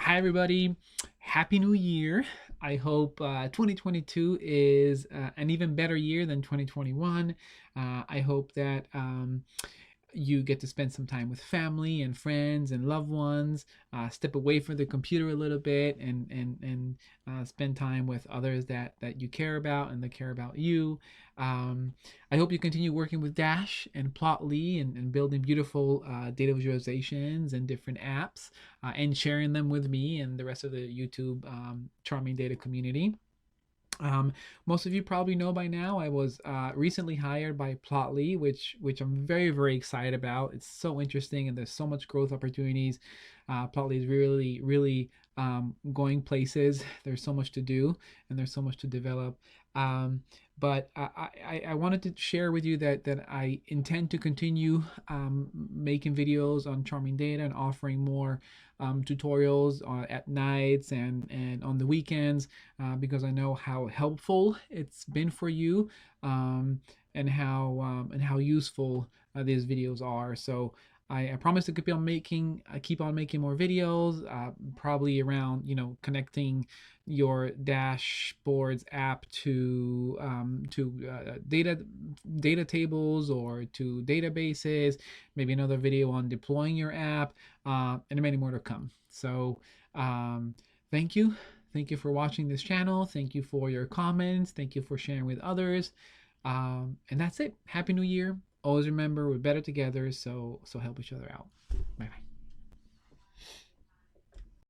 Hi, everybody. Happy New Year. I hope 2022 is an even better year than 2021. I hope that you get to spend some time with family and friends and loved ones. Step away from the computer a little bit and spend time with others that you care about and that care about you. I hope you continue working with Dash and Plotly and building beautiful data visualizations and different apps and sharing them with me and the rest of the YouTube Charming Data community. Um, Most of you probably know by now I was recently hired by Plotly, which I'm very excited about. It's so interesting and there's so much growth opportunities. Plotly is really going places. There's so much to do and there's so much to develop. Um, but I wanted to share with you that I intend to continue making videos on Charming Data and offering more tutorials at nights and on the weekends because I know how helpful it's been for you and how useful these videos are. So I promise to keep on making more videos, probably around connecting your dashboards app to data tables or to databases. Maybe another video on deploying your app, and many more to come. So thank you. Thank you for watching this channel. Thank you for your comments. Thank you for sharing with others. And that's it. Happy New Year. Always remember we're better together, so help each other out.